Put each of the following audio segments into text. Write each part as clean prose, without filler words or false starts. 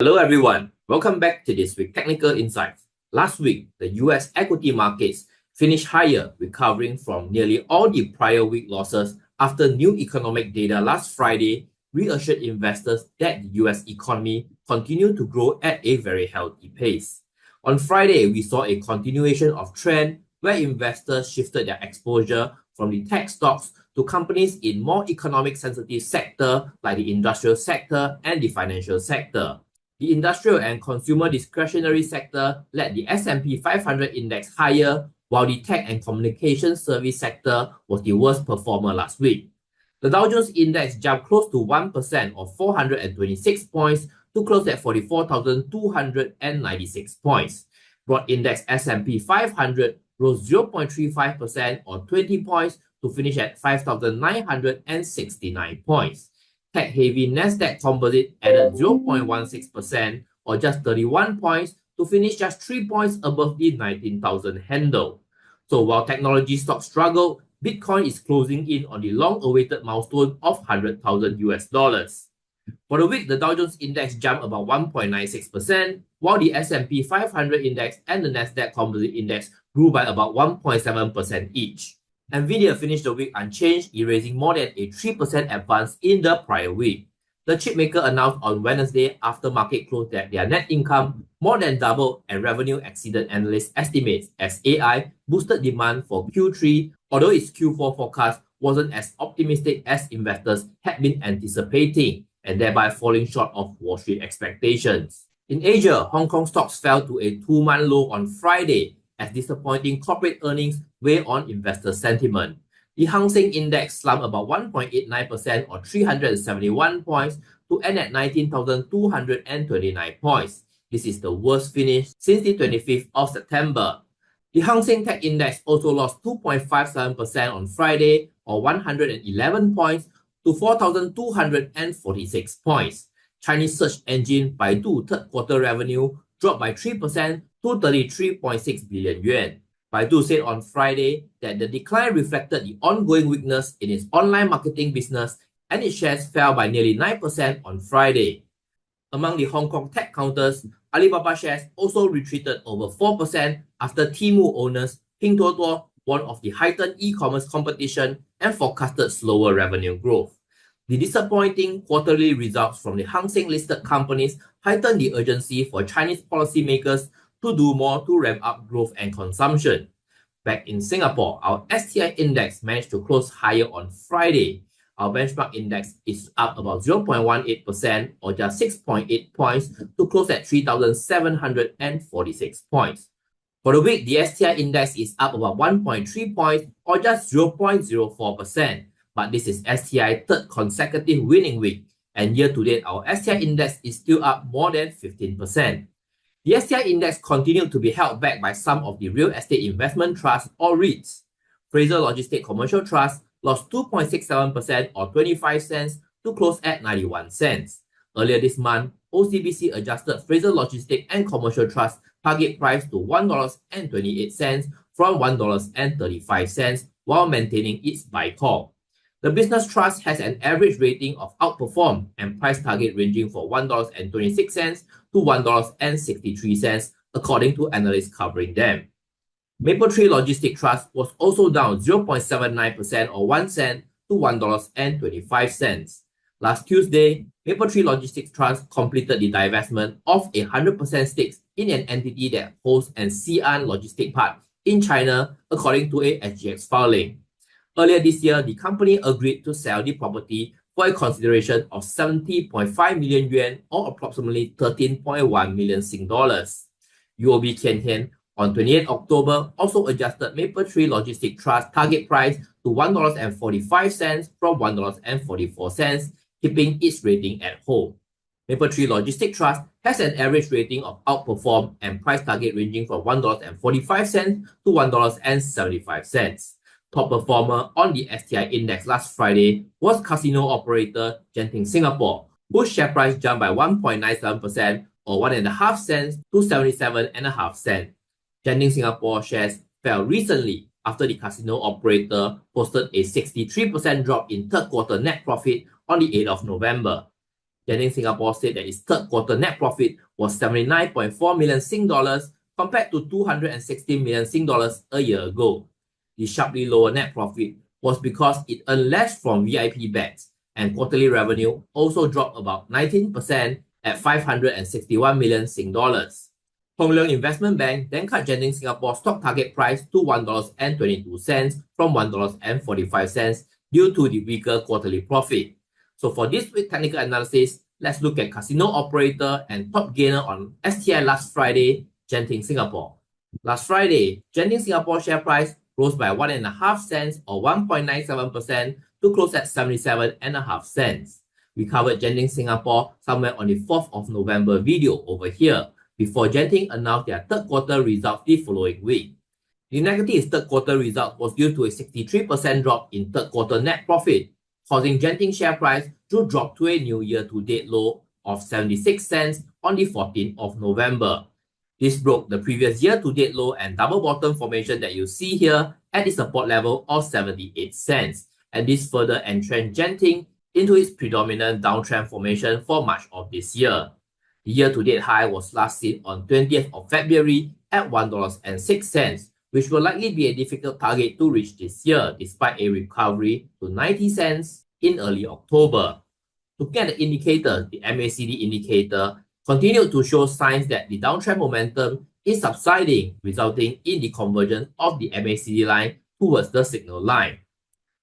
Hello everyone, welcome back to this week's Technical Insights. Last week, the US equity markets finished higher, recovering from nearly all the prior week losses after new economic data last Friday reassured investors that the US economy continued to grow at a very healthy pace. On Friday, we saw a continuation of trend where investors shifted their exposure from the tech stocks to companies in more economic sensitive sectors like the industrial sector and the financial sector. The industrial and consumer discretionary sector led the S&P 500 index higher, while the tech and communication service sector was the worst performer last week. The Dow Jones Index jumped close to 1% or 426 points to close at 44,296 points. Broad index S&P 500 rose 0.35% or 20 points to finish at 5,969 points. Tech-heavy Nasdaq Composite added 0.16% or just 31 points to finish just 3 points above the 19,000 handle. So while technology stocks struggle, Bitcoin is closing in on the long-awaited milestone of $100,000. For the week, the Dow Jones Index jumped about 1.96%, while the S&P 500 Index and the Nasdaq Composite Index grew by about 1.7% each. Nvidia finished the week unchanged, erasing more than a 3% advance in the prior week. The chipmaker announced on Wednesday after market close that their net income more than doubled and revenue exceeded analyst estimates as AI boosted demand for Q3, although its Q4 forecast wasn't as optimistic as investors had been anticipating, and thereby falling short of Wall Street expectations. In Asia, Hong Kong stocks fell to a 2-month low on Friday as disappointing corporate earnings weigh on investor sentiment. The Hang Seng Index slumped about 1.89% or 371 points to end at 19,229 points. This is the worst finish since the 25th of September. The Hang Seng Tech Index also lost 2.57% on Friday or 111 points to 4,246 points. Chinese search engine Baidu third quarter revenue dropped by 3% to 33.6 billion yuan. Baidu said on Friday that the decline reflected the ongoing weakness in its online marketing business, and its shares fell by nearly 9% on Friday. Among the Hong Kong tech counters, Alibaba shares also retreated over 4% after Temu owners Pinduoduo warned of the heightened e-commerce competition and forecasted slower revenue growth. The disappointing quarterly results from the Hang Seng listed companies heightened the urgency for Chinese policymakers to do more to ramp up growth and consumption. Back in Singapore, our STI index managed to close higher on Friday. Our benchmark index is up about 0.18% or just 6.8 points to close at 3,746 points. For the week, the STI index is up about 1.3 points or just 0.04%. But this is STI's third consecutive winning week, and year-to-date, our STI index is still up more than 15%. The STI index continued to be held back by some of the real estate investment trusts or REITs. Fraser Logistics Commercial Trust lost 2.67% or 25 cents to close at 91 cents. Earlier this month, OCBC adjusted Fraser Logistics and Commercial Trust target price to $1.28 from $1.35 while maintaining its buy call. The business trust has an average rating of outperform and price target ranging from $1.26 to $1.63 according to analysts covering them. Mapletree Logistics Trust was also down 0.79% or 1 cent to $1.25. Last Tuesday, Mapletree Logistics Trust completed the divestment of a 100% stake in an entity that holds an Xi'an logistic park in China according to a SGX filing. Earlier this year, the company agreed to sell the property for a consideration of 70.5 million yuan or approximately 13.1 million Sing dollars. UOB Kien Hian on 28 October also adjusted Mapletree Logistics Trust target price to $1.45 from $1.44, keeping its rating at hold. Mapletree Logistics Trust has an average rating of outperform and price target ranging from $1.45 to $1.75. Top performer on the STI index last Friday was casino operator Genting Singapore, whose share price jumped by 1.97% or 1.5 cents to 77.5 cents. Genting Singapore shares fell recently after the casino operator posted a 63% drop in third quarter net profit on the 8th of November. Genting Singapore said that its third quarter net profit was 79.4 million Sing dollars compared to 216 million Sing dollars a year ago. The sharply lower net profit was because it earned less from VIP bets, and quarterly revenue also dropped about 19% at 561 million Sing dollars. Hong Leong Investment Bank then cut Genting Singapore's stock target price to $1.22 from $1.45 due to the weaker quarterly profit. So for this week's technical analysis, let's look at casino operator and top gainer on STI last Friday, Genting Singapore. Last Friday, Genting Singapore share price rose by 1.5 cents or 1.97% to close at 77.5 cents. We covered Genting Singapore somewhere on the 4th of November video over here, before Genting announced their third quarter results the following week. The negative third quarter result was due to a 63% drop in third quarter net profit, causing Genting share price to drop to a new year-to-date low of 76 cents on the 14th of November. This broke the previous year-to-date low and double bottom formation that you see here at the support level of 78 cents, and this further entrenched Genting into its predominant downtrend formation for much of this year. The year-to-date high was last seen on 20th of February at $1.06, which will likely be a difficult target to reach this year despite a recovery to 90 cents in early October. Looking at the indicator, the MACD indicator continued to show signs that the downtrend momentum is subsiding, resulting in the convergence of the MACD line towards the signal line.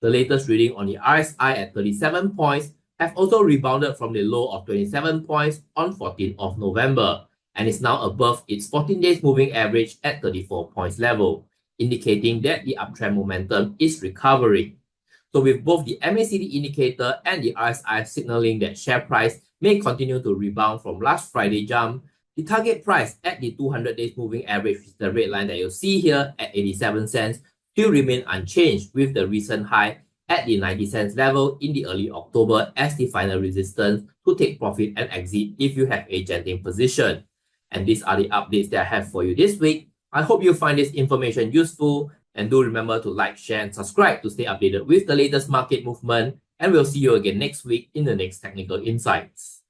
The latest reading on the RSI at 37 points have also rebounded from the low of 27 points on 14th of November and is now above its 14 days moving average at 34 points level, indicating that the uptrend momentum is recovering. So with both the MACD indicator and the RSI signaling that share price may continue to rebound from last Friday jump, the target price at the 200 days moving average, which is the red line that you see here at 87 cents, still remain unchanged with the recent high at the 90 cents level in the early October as the final resistance to take profit and exit if you have a Genting position. And these are the updates that I have for you this week. I hope you find this information useful, and do remember to like, share, and subscribe to stay updated with the latest market movement. And we'll see you again next week in the next Technical Insights.